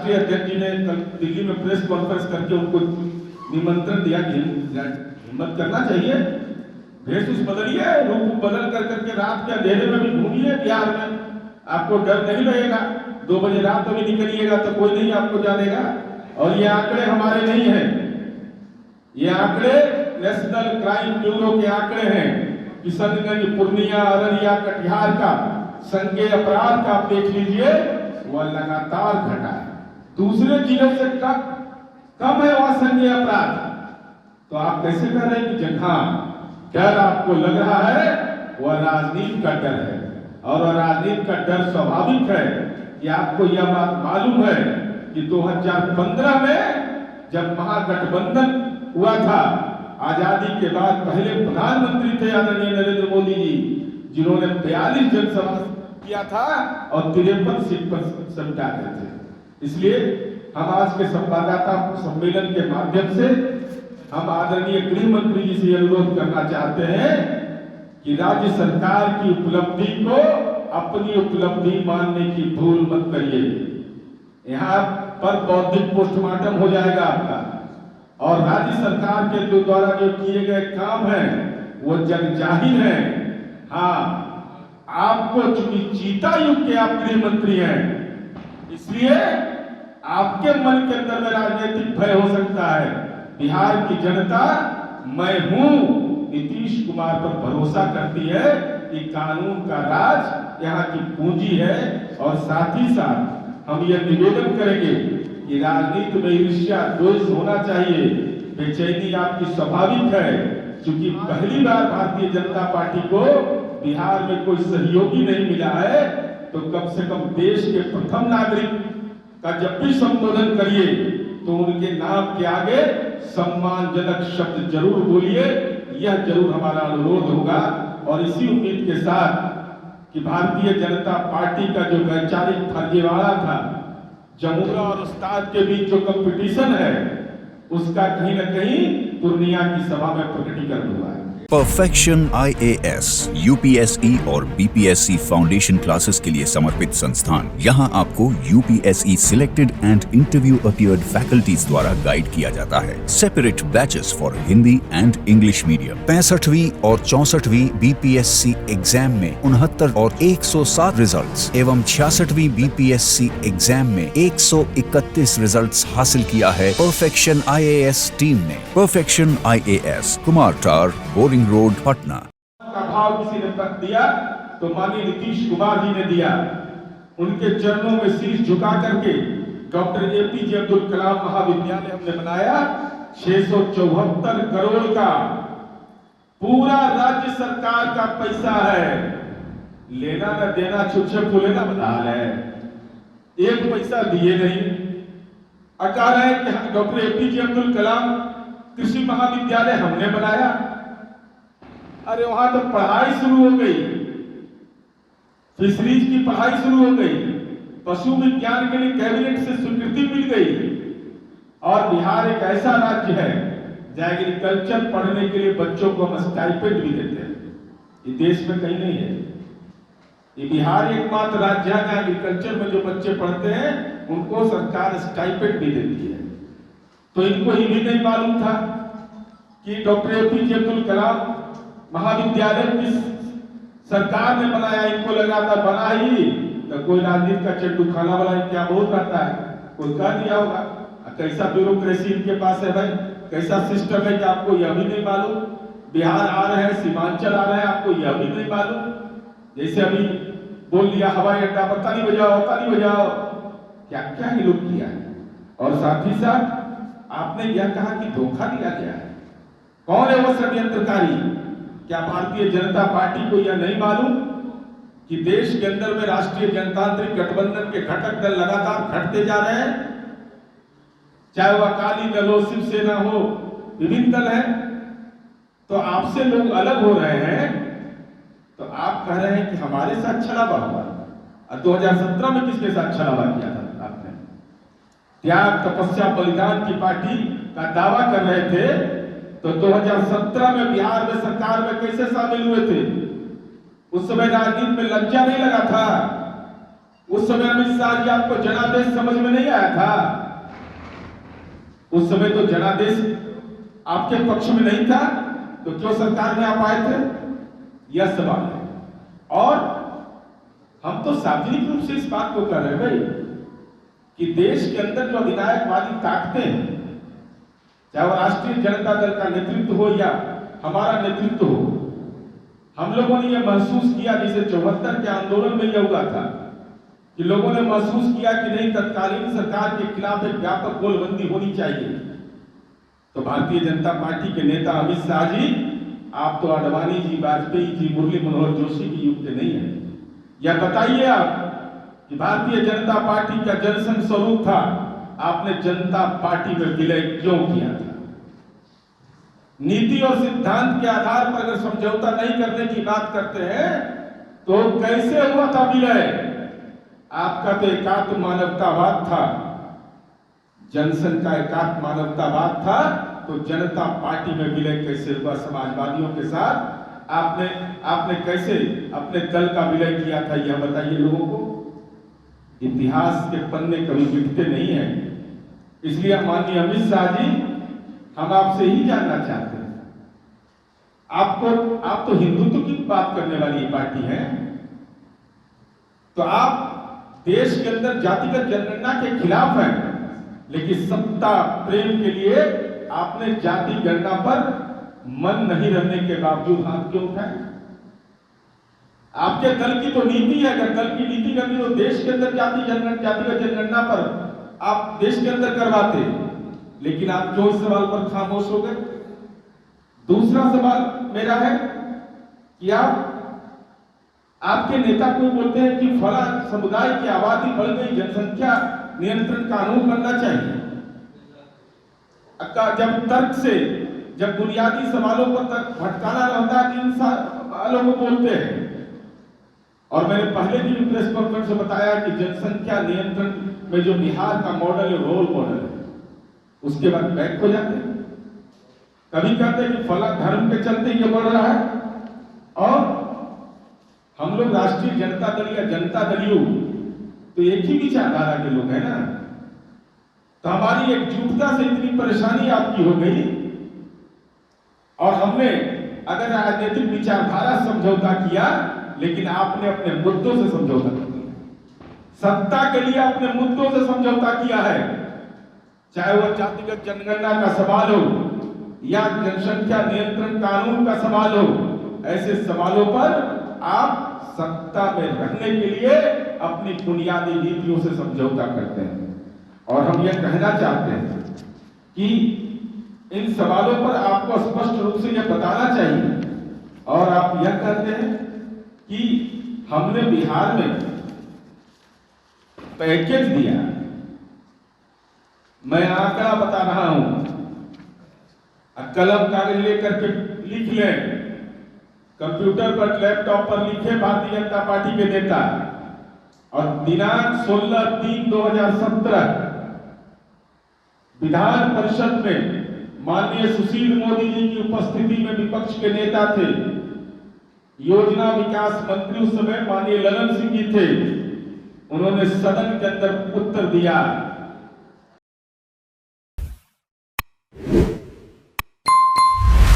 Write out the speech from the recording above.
राष्ट्रीय अध्यक्ष जी ने कल दिल्ली में प्रेस कॉन्फ्रेंस करके उनको निमंत्रण दिया कि हिम्मत करना चाहिए, वेशभूष बदलिए, रूप बदल कर करके रात के अंधेरे में भी घूमिए बिहार में, आपको डर नहीं लगेगा। 2 बजे रात में भी निकलिएगा तो कोई नहीं आपको जानेगा। और ये आंकड़े हमारे नहीं हैं, ये आंकड़े नेशनल क्राइम ब्यूरो के आंकड़े हैं। किशनगंज, पूर्णिया, अररिया, कटिहार का संज्ञेय अपराध का आप देख लीजिए, वह लगातार घटा है। दूसरे जिलों से कम है वहां संज्ञेय अपराध। तो आप कैसे कह रहे हैं कि जहां डर आपको लग रहा है वह राजनीति का डर है, और राजनीति का डर स्वाभाविक है कि आपको यह बात मालूम है कि 2015 में जब महागठबंधन हुआ था, आजादी के बाद पहले प्रधानमंत्री थे आदरणीय नरेंद्र मोदी जी, जिन्होंने 42 जनसभा किया था और 53 सीट पर समझा रहे थे। इसलिए हम आज के संवाददाता सम्मेलन के माध्यम से हम आदरणीय गृह मंत्री जी से अनुरोध करना चाहते हैं कि राज्य सरकार की उपलब्धि को अपनी उपलब्धि मानने की भूल मत करिए। यहाँ पर बौद्धिक पोस्टमार्टम हो जाएगा आपका, और राज्य सरकार के द्वारा जो किए गए काम हैं वो जग जाहिर है। हाँ, आपको चूंकि चीता युग के आप गृह मंत्री हैं, इसलिए आपके मन के अंदर में राजनीतिक भय हो सकता है। बिहार की जनता मैं हूं नीतीश कुमार पर भरोसा करती है कि कानून का राज यहाँ की पूंजी है। और साथ ही साथ हम यह निवेदन करेंगे कि राजनीति में ईर्ष्या द्वेष होना चाहिए। बेचैनी आपकी स्वाभाविक है, क्योंकि पहली बार भारतीय जनता पार्टी को बिहार में कोई सहयोगी नहीं मिला है। तो कम से कम देश के प्रथम नागरिक का जब भी संबोधन करिए तो उनके नाम के आगे सम्मानजनक शब्द जरूर बोलिए, यह जरूर हमारा अनुरोध होगा। और इसी उम्मीद के साथ कि भारतीय जनता पार्टी का जो वैचारिक फर्जीवाड़ा था, जमुना और उस्ताद के बीच जो कंपटीशन है, उसका कहीं न कहीं पूर्णिया की सभा में प्रकटीकरण हुआ है। परफेक्शन IAS, UPSE और BPSC फाउंडेशन क्लासेस के लिए समर्पित संस्थान। यहाँ आपको UPSE selected and interview appeared faculties द्वारा गाइड किया जाता है। Separate batches for Hindi and English medium. 65वीं और 64वीं BPSC एग्जाम में 69 और 107 रिजल्ट्स एवं 66वीं BPSC एग्जाम में 131 रिजल्ट्स हासिल किया है परफेक्शन IAS टीम ने। परफेक्शन IAS, कुमार टार, बोरिंग रोड, पटना। का भाव किसी ने तक दिया तो माननीय नीतीश कुमार जी ने दिया। उनके चरणों में शीश झुका करके डॉक्टर APJ अब्दुल कलाम महाविद्यालय हमने बनाया। 674 करोड़ का पूरा राज्य सरकार का पैसा है, लेना न देना छुच्छे फूले ना बदहाल है, एक पैसा दिए नहीं। कह रहे हैं कि डॉक्टर APJ अब्दुल कलाम कृषि महाविद्यालय हमने बनाया। अरे वहां तो पढ़ाई शुरू हो गई, फिशरीज की पढ़ाई शुरू हो गई, पशु विज्ञान के लिए कैबिनेट से स्वीकृति मिल गई। और बिहार एक ऐसा राज्य है जहां एग्रीकल्चर पढ़ने के लिए बच्चों को हम स्टाइपेंड भी देते हैं। ये देश में कहीं नहीं है, ये बिहार एकमात्र राज्य है जहां एग्रीकल्चर में जो बच्चे पढ़ते हैं उनको सरकार स्टाइपेंड भी देती है। तो इनको ये भी नहीं मालूम था कि डॉक्टर APJ अब्दुल कलाम महाविद्यालय किस सरकार ने बनाया। इनको लगा था बना ही तो कोई राजनीति का चट्टू खाना वाला क्या बहुत रहता है, कोई कह दिया होगा। कैसा ब्यूरोक्रेसी इनके पास है भाई, कैसा सिस्टम है कि आपको यह भी नहीं मालूम। बिहार आ रहे हैं, सीमांचल आ रहे हैं, आपको यह भी नहीं मालूम। जैसे अभी बोल दिया हवाई अड्डा पर ताली बजाओ, ताली बजाओ, क्या क्या ही लोग किया है। और साथ ही साथ आपने यह कहा कि धोखा दिया गया है। कौन है वो षड्यंत्रकारी? क्या भारतीय जनता पार्टी को यह नहीं मालूम कि देश के अंदर में राष्ट्रीय जनतांत्रिक गठबंधन के घटक दल लगातार घटते जा रहे हैं? चाहे वह अकाली दल हो, शिवसेना हो, विभिन्न दल है। तो आपसे लोग अलग हो रहे हैं, तो आप कह रहे हैं कि हमारे साथ छलावा हुआ। और 2017 में किसके साथ छलावा किया था आपने? त्याग, तपस्या, बलिदान की पार्टी का दावा कर रहे थे, तो 2017 में बिहार में सरकार में कैसे शामिल हुए थे? उस समय राजनीति में लज्जा नहीं लगा था। उस समय अमित शाह जी आपको जनादेश समझ में नहीं आया था? उस समय तो जनादेश आपके पक्ष में नहीं था, तो क्यों सरकार में आप आए थे? यह सवाल है। और हम तो सार्वजनिक रूप से इस बात को कह रहे हैं भाई कि देश के अंदर जो अधिनायकवादी ताकतें हैं, चाहे वो राष्ट्रीय जनता दल का नेतृत्व हो या हमारा नेतृत्व हो, हम लोगों ने यह महसूस किया, जैसे 74 के आंदोलन में यह हुआ था कि लोगों ने महसूस किया कि नहीं, तत्कालीन सरकार के खिलाफ एक व्यापक गोलबंदी होनी चाहिए। तो भारतीय जनता पार्टी के नेता अमित शाह जी, आप तो आडवाणी जी, वाजपेयी जी, मुरली मनोहर जोशी की युग के नहीं है। यह बताइए आप कि भारतीय जनता पार्टी का जनसंघ स्वरूप था, आपने जनता पार्टी में विलय क्यों किया था? नीति और सिद्धांत के आधार पर अगर समझौता नहीं करने की बात करते हैं तो कैसे हुआ था विलय? आपका तो एकात्म मानवतावाद था, जनसंघ का एकात्म मानवतावाद था, तो जनता पार्टी में विलय कैसे हुआ? समाजवादियों के साथ आपने कैसे अपने दल का विलय किया था, यह बताइए लोगों को। इतिहास के पन्ने कभी मिटते नहीं है। इसलिए माननीय अमित शाह जी, हम आपसे ही जानना चाहते हैं, आप तो हिंदुत्व की बात करने वाली पार्टी है, तो आप देश के अंदर जातिगत जनगणना के खिलाफ हैं, लेकिन सत्ता प्रेम के लिए आपने जाति गणना पर मन नहीं रहने के बावजूद हाथ क्यों उठाए? आपके दल की तो नीति है, अगर दल की नीति करनी तो देश के अंदर जातिगत जनगणना पर आप देश के अंदर करवाते, लेकिन आप क्यों इस सवाल पर खामोश हो गए? दूसरा सवाल मेरा है कि आपके नेता को बोलते हैं कि फला समुदाय की आबादी बढ़ गई, जनसंख्या नियंत्रण कानून बनना चाहिए। जब तर्क से, जब बुनियादी सवालों पर तक भटकाना रहता है, इन सवालों को बोलते हैं। और मैंने पहले भी प्रेस कॉन्फ्रेंस में बताया कि जनसंख्या नियंत्रण में जो बिहार का मॉडल है, रोल मॉडल है, उसके बाद बैक हो जाते हैं। कभी कहते हैं कि फला धर्म के चलते ये बढ़ रहा है, और हम लोग राष्ट्रीय जनता दल या जनता दलियों तो एक ही विचारधारा के लोग हैं ना, तो हमारी एकजुटता से इतनी परेशानी आपकी हो गई, और हमने अगर राजनीतिक विचारधारा समझौता किया, लेकिन आपने अपने मुद्दों से समझौता किया। सत्ता के लिए अपने मुद्दों से समझौता किया है, चाहे वह जातिगत जनगणना का सवाल हो या जनसंख्या नियंत्रण कानून का सवाल हो। ऐसे सवालों पर आप सत्ता में रहने के लिए अपनी बुनियादी नीतियों से समझौता करते हैं, और हम यह कहना चाहते हैं कि इन सवालों पर आपको स्पष्ट रूप से यह बताना चाहिए। और आप यह कहते हैं कि हमने बिहार में पैकेज दिया। मैं आंकड़ा बता रहा हूं, कलम कागज लेकर के लिख लें, कंप्यूटर पर, लैपटॉप पर लिखे भारतीय जनता पार्टी के नेता, और दिनांक 16/3/2017 विधान परिषद में माननीय सुशील मोदी जी की उपस्थिति में विपक्ष के नेता थे, योजना विकास मंत्री उस समय माननीय ललन सिंह जी थे, उन्होंने सदन के अंदर उत्तर दिया